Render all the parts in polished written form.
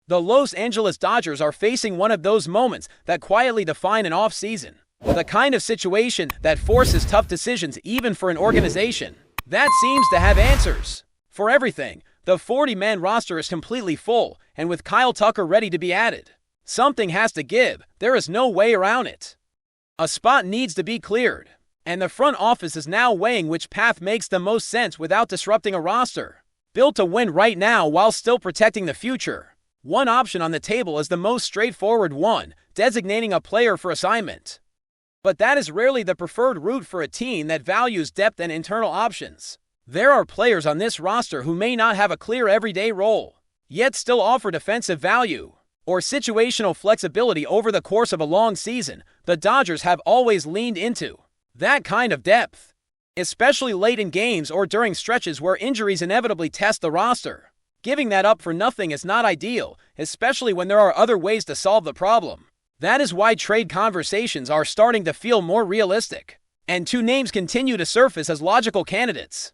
The Los Angeles Dodgers are facing one of those moments that quietly define an offseason. The kind of situation that forces tough decisions even for an organization that seems to have answers for everything. The 40-man roster is completely full, and with Kyle Tucker ready to be added, something has to give. There is no way around it. A spot needs to be cleared, and the front office is now weighing which path makes the most sense without disrupting a roster built to win right now while still protecting the future. One option on the table is the most straightforward one, designating a player for assignment. But that is rarely the preferred route for a team that values depth and internal options. There are players on this roster who may not have a clear everyday role, yet still offer defensive value or situational flexibility over the course of a long season. The Dodgers have always leaned into that kind of depth, especially late in games or during stretches where injuries inevitably test the roster. Giving that up for nothing is not ideal, especially when there are other ways to solve the problem. That is why trade conversations are starting to feel more realistic, and two names continue to surface as logical candidates.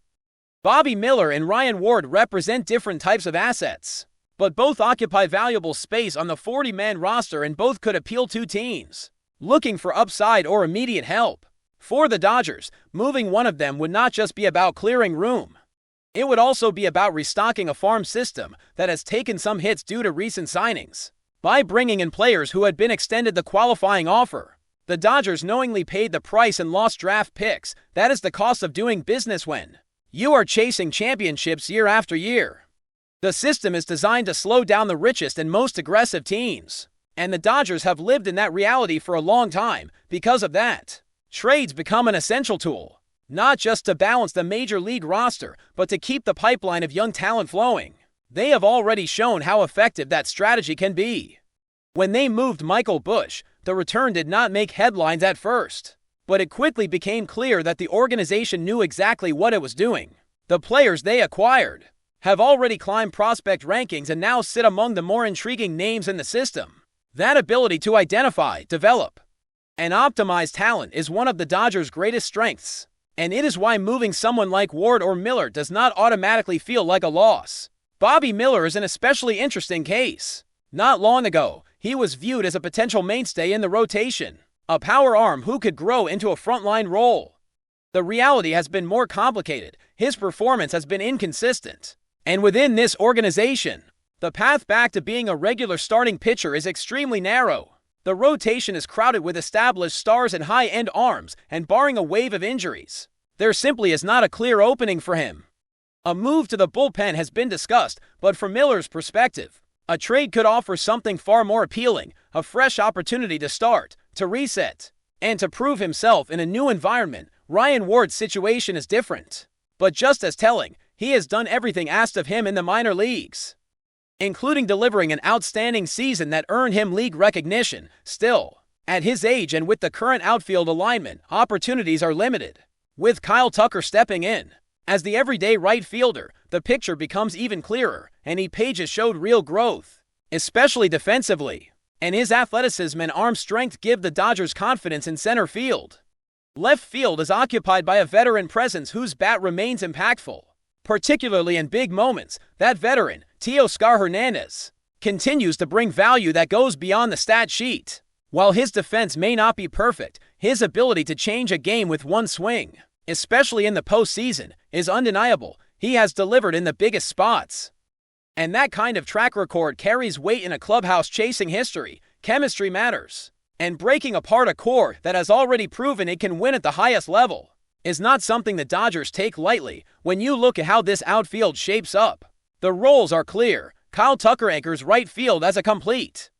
Bobby Miller and Ryan Ward represent different types of assets, but both occupy valuable space on the 40-man roster and both could appeal to teams looking for upside or immediate help. For the Dodgers, moving one of them would not just be about clearing room. It would also be about restocking a farm system that has taken some hits due to recent signings. By bringing in players who had been extended the qualifying offer, the Dodgers knowingly paid the price and lost draft picks. That is the cost of doing business when you are chasing championships year after year. The system is designed to slow down the richest and most aggressive teams, and the Dodgers have lived in that reality for a long time. Because of that, trades become an essential tool, not just to balance the major league roster, but to keep the pipeline of young talent flowing. They have already shown how effective that strategy can be. When they moved Michael Busch, the return did not make headlines at first, but it quickly became clear that the organization knew exactly what it was doing. The players they acquired have already climbed prospect rankings and now sit among the more intriguing names in the system. That ability to identify, develop, and optimize talent is one of the Dodgers' greatest strengths, and it is why moving someone like Ward or Miller does not automatically feel like a loss. Bobby Miller is an especially interesting case. Not long ago, he was viewed as a potential mainstay in the rotation, a power arm who could grow into a frontline role. The reality has been more complicated. His performance has been inconsistent, and within this organization, the path back to being a regular starting pitcher is extremely narrow. The rotation is crowded with established stars and high-end arms, and barring a wave of injuries, there simply is not a clear opening for him. A move to the bullpen has been discussed, but from Miller's perspective, a trade could offer something far more appealing, a fresh opportunity to start, to reset, and to prove himself in a new environment. Ryan Ward's situation is different, but just as telling. He has done everything asked of him in the minor leagues, including delivering an outstanding season that earned him league recognition. Still, at his age and with the current outfield alignment, opportunities are limited. With Kyle Tucker stepping in as the everyday right fielder, the picture becomes even clearer, and Page has showed real growth, especially defensively, and his athleticism and arm strength give the Dodgers confidence in center field. Left field is occupied by a veteran presence whose bat remains impactful, particularly in big moments. That veteran, Teoscar Hernandez, continues to bring value that goes beyond the stat sheet. While his defense may not be perfect, his ability to change a game with one swing, especially in the postseason, is undeniable. He has delivered in the biggest spots, and that kind of track record carries weight in a clubhouse chasing history. Chemistry matters, and breaking apart a core that has already proven it can win at the highest level is not something the Dodgers take lightly. When you look at how this outfield shapes up, the roles are clear. Kyle Tucker anchors right field as a complete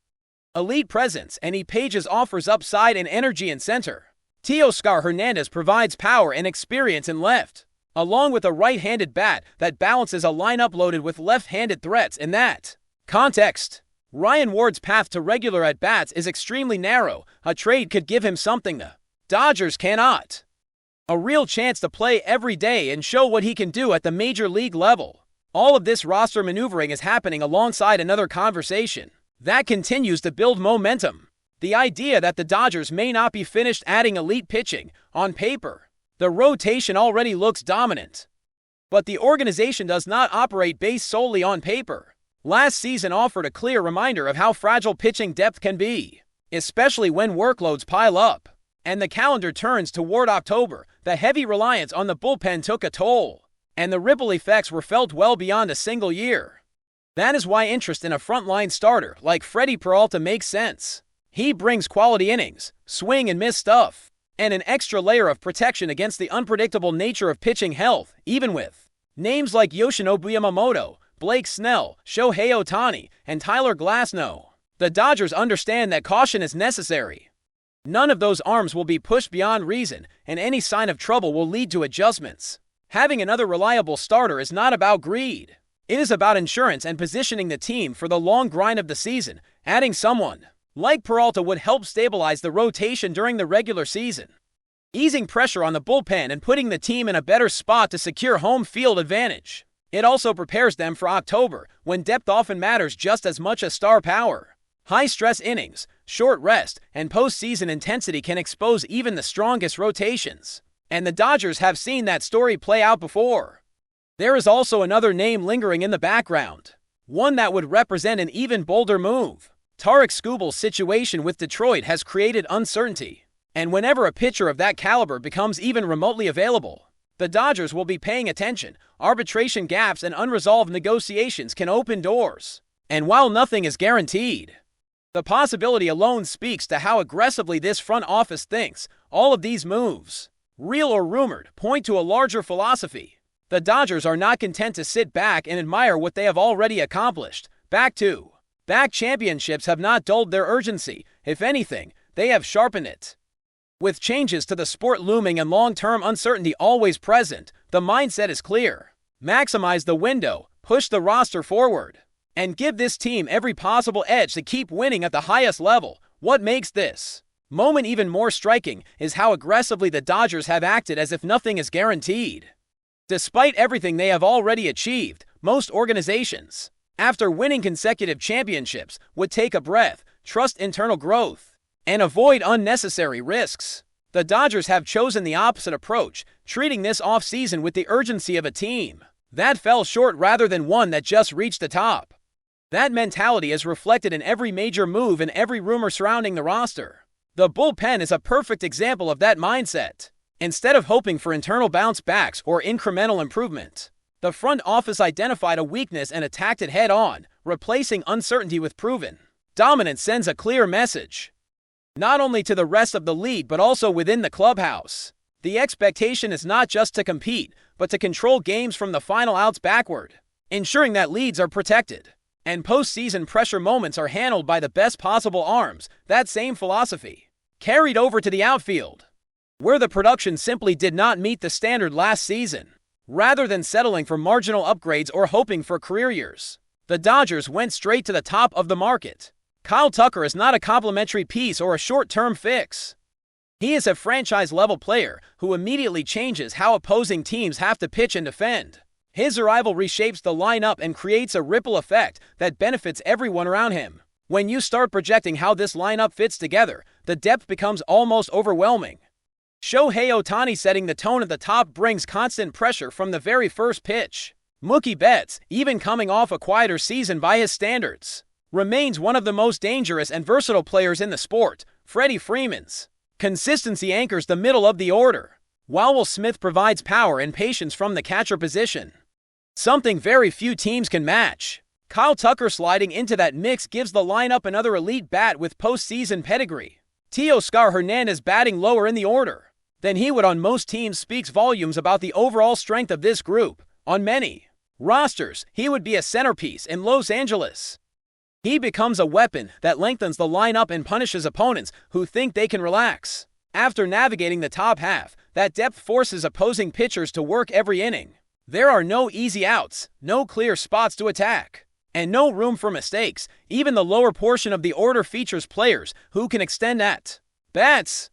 elite presence, and Page's offers upside and energy in center. Teoscar Hernandez provides power and experience in left, along with a right-handed bat that balances a lineup loaded with left-handed threats. In that context, Ryan Ward's path to regular at-bats is extremely narrow. A trade could give him something the Dodgers cannot: a real chance to play every day and show what he can do at the major league level. All of this roster maneuvering is happening alongside another conversation that continues to build momentum. The idea that the Dodgers may not be finished adding elite pitching. On paper, the rotation already looks dominant, but the organization does not operate based solely on paper. Last season offered a clear reminder of how fragile pitching depth can be, especially when workloads pile up. And the calendar turns toward October. The heavy reliance on the bullpen took a toll, and the ripple effects were felt well beyond a single year. That is why interest in a frontline starter like Freddie Peralta makes sense. He brings quality innings, swing and miss stuff, and an extra layer of protection against the unpredictable nature of pitching health, even with names like Yoshinobu Yamamoto, Blake Snell, Shohei Ohtani, and Tyler Glasnow. The Dodgers understand that caution is necessary. None of those arms will be pushed beyond reason, and any sign of trouble will lead to adjustments. Having another reliable starter is not about greed. It is about insurance and positioning the team for the long grind of the season. Adding someone like Peralta would help stabilize the rotation during the regular season, easing pressure on the bullpen and putting the team in a better spot to secure home field advantage. It also prepares them for October, when depth often matters just as much as star power. High-stress innings, short rest, and postseason intensity can expose even the strongest rotations. And the Dodgers have seen that story play out before. There is also another name lingering in the background, one that would represent an even bolder move. Tarik Skubal's situation with Detroit has created uncertainty, and whenever a pitcher of that caliber becomes even remotely available, the Dodgers will be paying attention. Arbitration gaps and unresolved negotiations can open doors. And while nothing is guaranteed, the possibility alone speaks to how aggressively this front office thinks. All of these moves, real or rumored, point to a larger philosophy. The Dodgers are not content to sit back and admire what they have already accomplished. Back-to-back championships have not dulled their urgency. If anything, they have sharpened it. With changes to the sport looming and long-term uncertainty always present, the mindset is clear. Maximize the window, push the roster forward, and give this team every possible edge to keep winning at the highest level. What makes this moment even more striking is how aggressively the Dodgers have acted as if nothing is guaranteed. Despite everything they have already achieved, most organizations, after winning consecutive championships, would take a breath, trust internal growth, and avoid unnecessary risks. The Dodgers have chosen the opposite approach, treating this offseason with the urgency of a team that fell short rather than one that just reached the top. That mentality is reflected in every major move and every rumor surrounding the roster. The bullpen is a perfect example of that mindset. Instead of hoping for internal bounce backs or incremental improvement, the front office identified a weakness and attacked it head-on. Replacing uncertainty with proven dominance sends a clear message, not only to the rest of the league but also within the clubhouse. The expectation is not just to compete, but to control games from the final outs backward, ensuring that leads are protected and postseason pressure moments are handled by the best possible arms. That same philosophy carried over to the outfield, where the production simply did not meet the standard last season. Rather than settling for marginal upgrades or hoping for career years, the Dodgers went straight to the top of the market. Kyle Tucker is not a complimentary piece or a short-term fix. He is a franchise-level player who immediately changes how opposing teams have to pitch and defend. His arrival reshapes the lineup and creates a ripple effect that benefits everyone around him. When you start projecting how this lineup fits together, the depth becomes almost overwhelming. Shohei Ohtani setting the tone at the top brings constant pressure from the very first pitch. Mookie Betts, even coming off a quieter season by his standards, remains one of the most dangerous and versatile players in the sport. Freddie Freeman's consistency anchors the middle of the order, while Will Smith provides power and patience from the catcher position, something very few teams can match. Kyle Tucker sliding into that mix gives the lineup another elite bat with postseason pedigree. Teoscar Hernandez batting lower in the order than he would on most teams speaks volumes about the overall strength of this group. On many rosters, he would be a centerpiece. In Los Angeles, he becomes a weapon that lengthens the lineup and punishes opponents who think they can relax. After navigating the top half, that depth forces opposing pitchers to work every inning. There are no easy outs, no clear spots to attack, and no room for mistakes. Even the lower portion of the order features players who can extend at bats,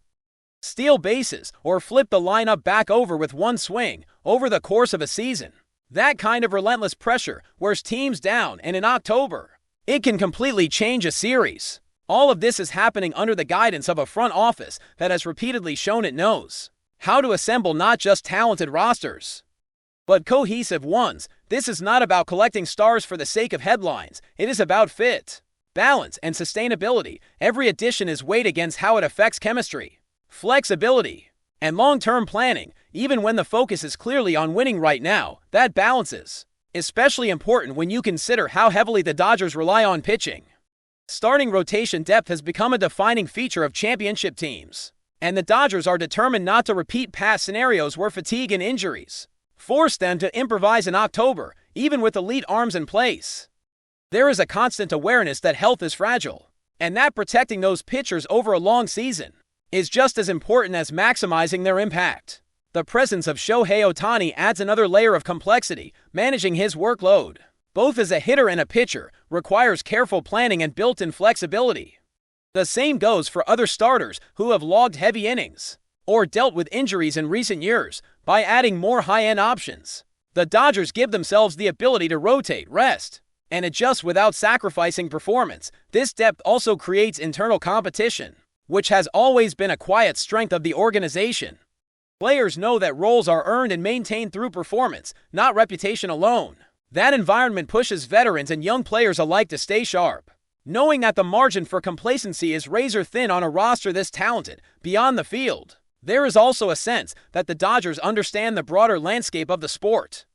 steal bases, or flip the lineup back over with one swing over the course of a season. That kind of relentless pressure wears teams down, and in October, it can completely change a series. All of this is happening under the guidance of a front office that has repeatedly shown it knows how to assemble not just talented rosters, but cohesive ones. This is not about collecting stars for the sake of headlines. It is about fit, balance, and sustainability. Every addition is weighed against how it affects chemistry, flexibility, and long-term planning. Even when the focus is clearly on winning right now, that balance is especially important when you consider how heavily the Dodgers rely on pitching. Starting rotation depth has become a defining feature of championship teams, and the Dodgers are determined not to repeat past scenarios where fatigue and injuries forced them to improvise in October, even with elite arms in place. There is a constant awareness that health is fragile, and that protecting those pitchers over a long season is just as important as maximizing their impact. The presence of Shohei Ohtani adds another layer of complexity. Managing his workload, both as a hitter and a pitcher, requires careful planning and built-in flexibility. The same goes for other starters who have logged heavy innings or dealt with injuries in recent years. By adding more high-end options, the Dodgers give themselves the ability to rotate, rest, and adjust without sacrificing performance. This depth also creates internal competition, which has always been a quiet strength of the organization. Players know that roles are earned and maintained through performance, not reputation alone. That environment pushes veterans and young players alike to stay sharp, knowing that the margin for complacency is razor thin on a roster this talented. Beyond the field, there is also a sense that the Dodgers understand the broader landscape of the sport.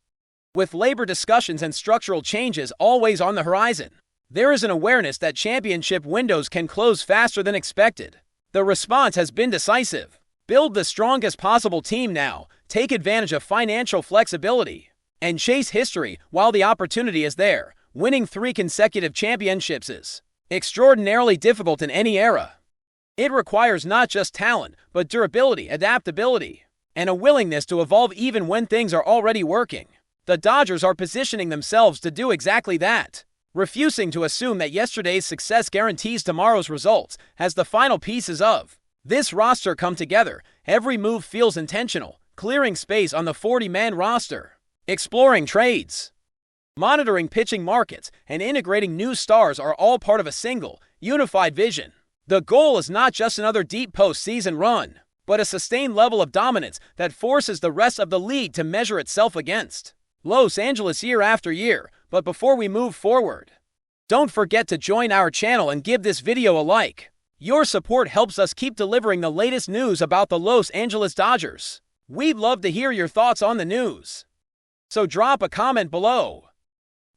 With labor discussions and structural changes always on the horizon, there is an awareness that championship windows can close faster than expected. The response has been decisive. Build the strongest possible team now, take advantage of financial flexibility, and chase history while the opportunity is there. Winning 3 consecutive championships is extraordinarily difficult in any era. It requires not just talent, but durability, adaptability, and a willingness to evolve even when things are already working. The Dodgers are positioning themselves to do exactly that, refusing to assume that yesterday's success guarantees tomorrow's results. As the final pieces of this roster come together, every move feels intentional. Clearing space on the 40-man roster, exploring trades, monitoring pitching markets, and integrating new stars are all part of a single, unified vision. The goal is not just another deep postseason run, but a sustained level of dominance that forces the rest of the league to measure itself against Los Angeles year after year. But before we move forward, don't forget to join our channel and give this video a like. Your support helps us keep delivering the latest news about the Los Angeles Dodgers. We'd love to hear your thoughts on the news, so drop a comment below.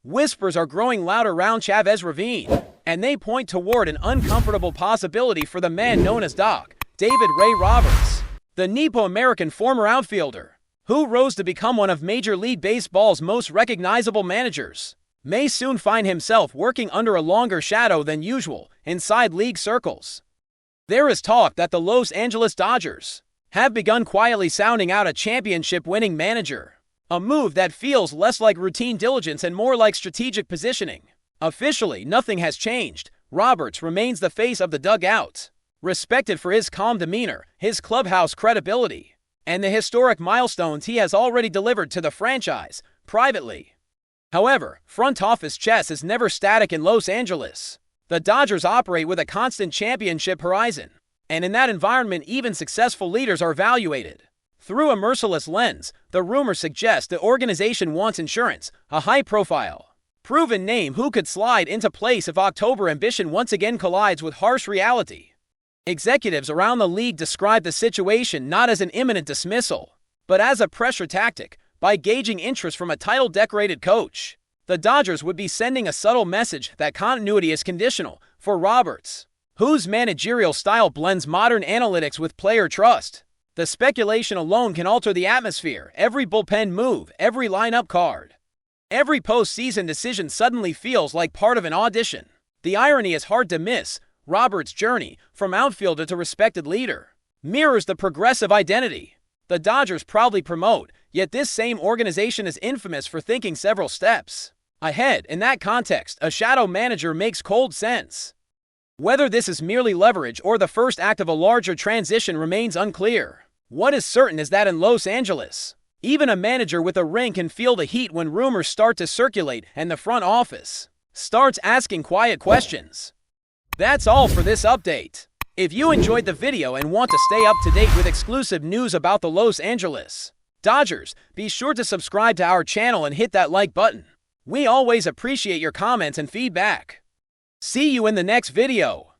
Whispers are growing louder around Chavez Ravine, and they point toward an uncomfortable possibility for the man known as Doc. David Ray Roberts, the Nipo-American former outfielder, who rose to become one of Major League Baseball's most recognizable managers, may soon find himself working under a longer shadow than usual inside league circles. There is talk that the Los Angeles Dodgers have begun quietly sounding out a championship-winning manager, a move that feels less like routine diligence and more like strategic positioning. Officially, nothing has changed. Roberts remains the face of the dugout, respected for his calm demeanor, his clubhouse credibility, and the historic milestones he has already delivered to the franchise. Privately, however, front office chess is never static in Los Angeles. The Dodgers operate with a constant championship horizon, and in that environment, even successful leaders are evaluated through a merciless lens. The rumors suggest the organization wants insurance, a high-profile, proven name who could slide into place if October ambition once again collides with harsh reality. Executives around the league describe the situation not as an imminent dismissal, but as a pressure tactic. By gauging interest from a title-decorated coach, the Dodgers would be sending a subtle message that continuity is conditional. For Roberts, whose managerial style blends modern analytics with player trust, the speculation alone can alter the atmosphere. Every bullpen move, every lineup card, every postseason decision suddenly feels like part of an audition. The irony is hard to miss. Roberts' journey, from outfielder to respected leader, mirrors the progressive identity the Dodgers proudly promote, yet this same organization is infamous for thinking several steps ahead. In that context, a shadow manager makes cold sense. Whether this is merely leverage or the first act of a larger transition remains unclear. What is certain is that in Los Angeles, even a manager with a ring can feel the heat when rumors start to circulate and the front office starts asking quiet questions. That's all for this update. If you enjoyed the video and want to stay up to date with exclusive news about the Los Angeles Dodgers, be sure to subscribe to our channel and hit that like button. We always appreciate your comments and feedback. See you in the next video.